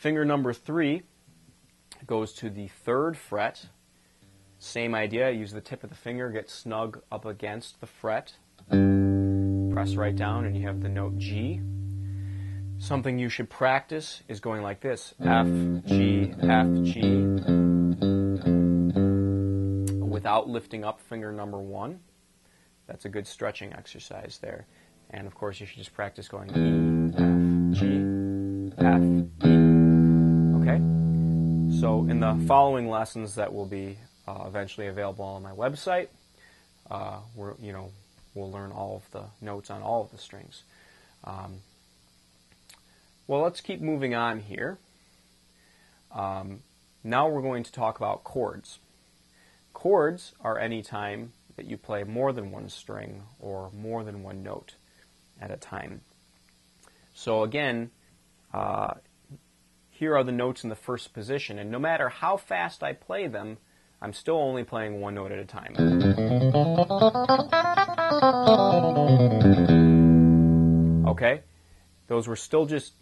Finger number 3 goes to the 3rd fret. Same idea, use the tip of the finger, get snug up against the fret, press right down, and you have the note G. Something you should practice is going like this: F, G, F, G, without lifting up finger number 1. That's a good stretching exercise there. And of course, you should just practice going E, F, G, F, E. Okay? So in the following lessons that will be eventually available on my website, we'll learn all of the notes on all of the strings. Well, let's keep moving on here. Now we're going to talk about chords. Chords are any time that you play more than one string or more than one note at a time. So again, here are the notes in the first position, and no matter how fast I play them, I'm still only playing one note at a time. Okay? Those were still just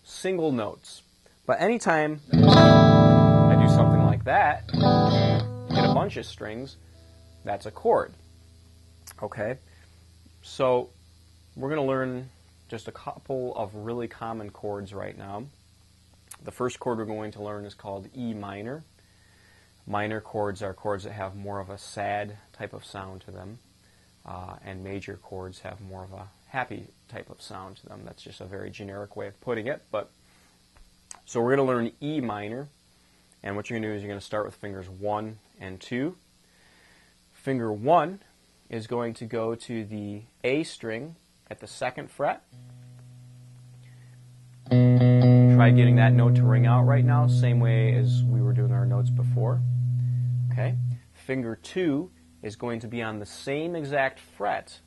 single notes. But anytime I do something like that, get a bunch of strings, that's a chord. Okay? So we're going to learn just a couple of really common chords right now. The first chord we're going to learn is called E minor. Minor chords are chords that have more of a sad type of sound to them, and major chords have more of a happy type of sound to them. That's just a very generic way of putting it. So we're going to learn E minor, and what you're going to do is you're going to start with fingers 1 and 2. Finger 1 is going to go to the A string at the 2nd fret. Try getting that note to ring out right now, same way as we were doing our notes before. Okay. Finger 2 is going to be on the same exact fret,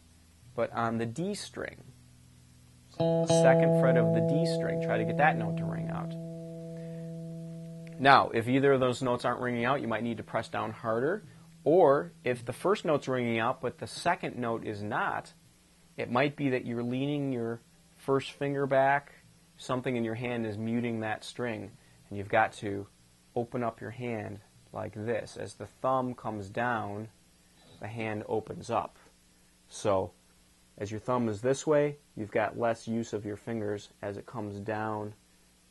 but on the D string. So the 2nd fret of the D string. Try to get that note to ring out. Now, if either of those notes aren't ringing out, you might need to press down harder. Or if the first note's ringing out, but the second note is not, it might be that you're leaning your first finger back, something in your hand is muting that string, and you've got to open up your hand like this. As the thumb comes down, the hand opens up. So as your thumb is this way, you've got less use of your fingers. As it comes down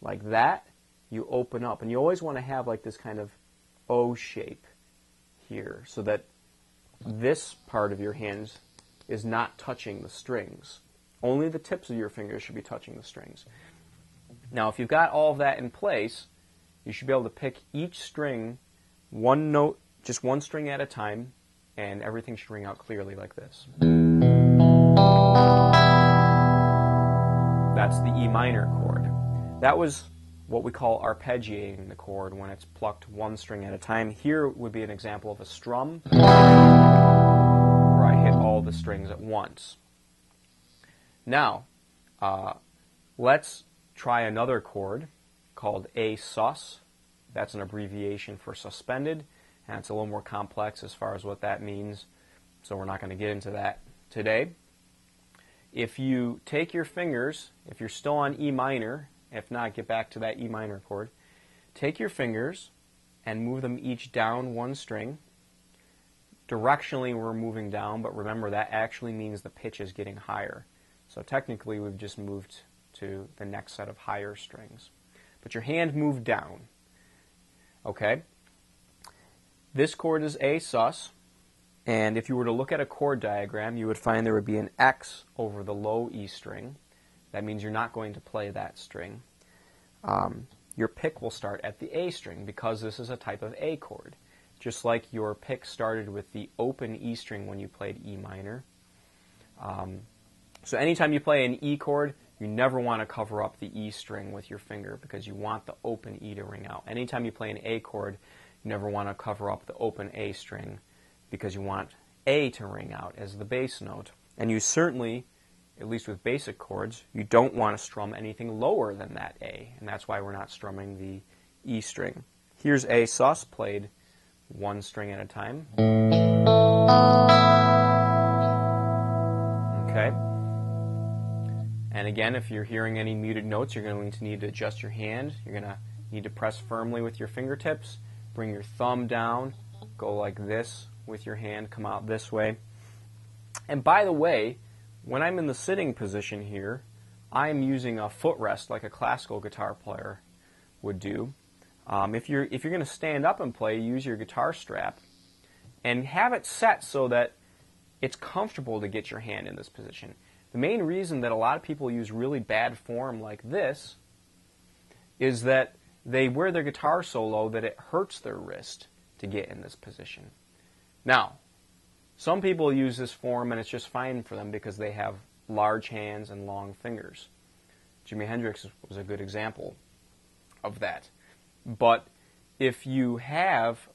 like that, you open up. And you always want to have like this kind of O shape here, so that this part of your hands is not touching the strings. Only the tips of your fingers should be touching the strings. Now, if you've got all of that in place, you should be able to pick each string one note, just one string at a time, and everything should ring out clearly like this. That's the E minor chord. That was what we call arpeggiating the chord when it's plucked one string at a time. Here would be an example of a strum where I hit all the strings at once. Now, let's try another chord called A sus. That's an abbreviation for suspended, and it's a little more complex as far as what that means, so we're not going to get into that today. If you take your fingers, if you're still on E minor, if not, get back to that E minor chord, take your fingers and move them each down one string. Directionally we're moving down, but remember that actually means the pitch is getting higher. So technically we've just moved to the next set of higher strings. But your hand moved down. Okay? This chord is A sus, and if you were to look at a chord diagram, you would find there would be an X over the low E string. That means you're not going to play that string. Your pick will start at the A string because this is a type of A chord. Just like your pick started with the open E string when you played E minor. So anytime you play an E chord, you never want to cover up the E string with your finger because you want the open E to ring out. Anytime you play an A chord, you never want to cover up the open A string because you want A to ring out as the bass note. And you certainly, at least with basic chords, you don't want to strum anything lower than that A, and that's why we're not strumming the E string. Here's A sus played one string at a time. Okay? And again, if you're hearing any muted notes, you're going to need to adjust your hand. You're going to need to press firmly with your fingertips, bring your thumb down, go like this with your hand, come out this way. And by the way, when I'm in the sitting position here, I am using a footrest like a classical guitar player would do. If you're going to stand up and play, use your guitar strap and have it set so that it's comfortable to get your hand in this position. The main reason that a lot of people use really bad form like this is that they wear their guitar so low that it hurts their wrist to get in this position. Now, some people use this form and it's just fine for them because they have large hands and long fingers. Jimi Hendrix was a good example of that. But if you have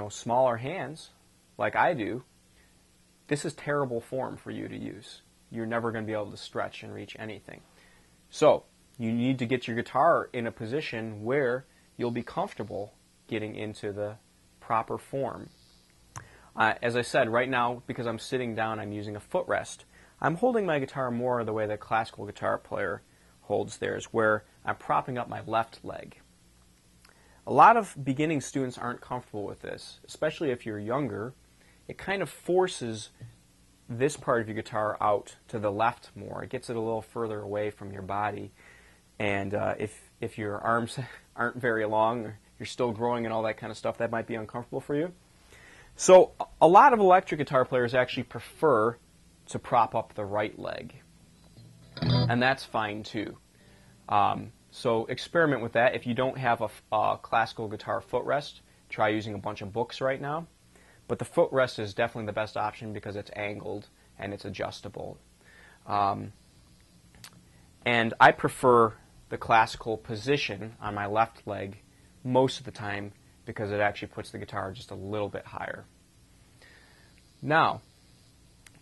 smaller hands, like I do, this is terrible form for you to use. You're never going to be able to stretch and reach anything. So you need to get your guitar in a position where you'll be comfortable getting into the proper form. As I said, right now, because I'm sitting down, I'm using a footrest. I'm holding my guitar more the way the classical guitar player holds theirs, where I'm propping up my left leg. A lot of beginning students aren't comfortable with this, especially if you're younger. It kind of forces this part of your guitar out to the left more. It gets it a little further away from your body. And if your arms aren't very long, or you're still growing and all that kind of stuff, that might be uncomfortable for you. So a lot of electric guitar players actually prefer to prop up the right leg. And that's fine too. So experiment with that. If you don't have a classical guitar footrest, try using a bunch of books right now. But the footrest is definitely the best option because it's angled and it's adjustable. And I prefer the classical position on my left leg most of the time because it actually puts the guitar just a little bit higher. Now,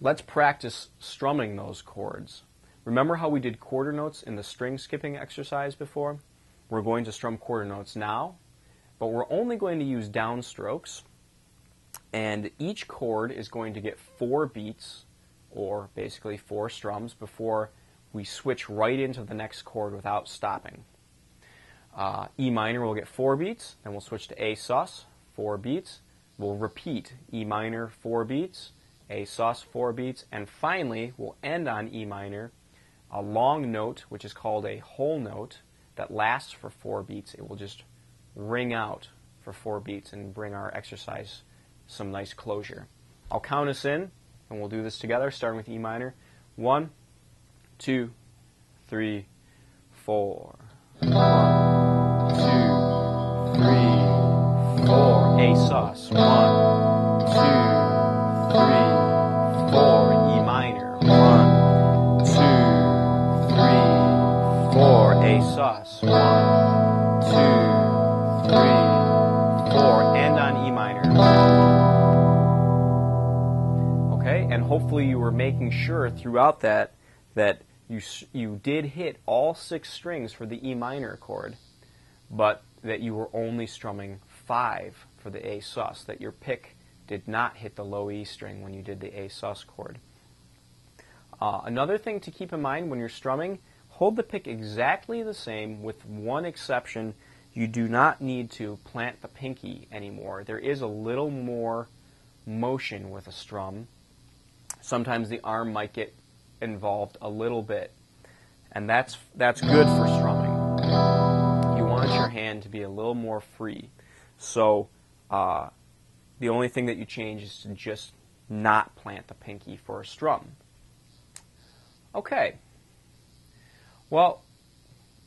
let's practice strumming those chords. Remember how we did quarter notes in the string skipping exercise before? We're going to strum quarter notes now, but we're only going to use downstrokes. And each chord is going to get 4 beats, or basically 4 strums, before we switch right into the next chord without stopping. E minor will get 4 beats, then we'll switch to A sus, 4 beats. We'll repeat E minor, 4 beats, A sus, 4 beats, and finally we'll end on E minor, a long note, which is called a whole note, that lasts for 4 beats. It will just ring out for 4 beats and bring our exercise some nice closure. I'll count us in, and we'll do this together, starting with E minor. 1, 2, 3, 4. 1, 2, 3, 4. A sus. 1, 2, 3, 4. E minor. 1, 2, 3, 4. A sus. 1, 2, 3, 4. End on E minor. And hopefully you were making sure throughout that you did hit all 6 strings for the E minor chord, but that you were only strumming 5 for the A sus, that your pick did not hit the low E string when you did the A sus chord. Another thing to keep in mind when you're strumming, hold the pick exactly the same with one exception. You do not need to plant the pinky anymore. There is a little more motion with a strum. Sometimes the arm might get involved a little bit, and that's good for strumming. You want your hand to be a little more free. So the only thing that you change is to just not plant the pinky for a strum. Okay. Well,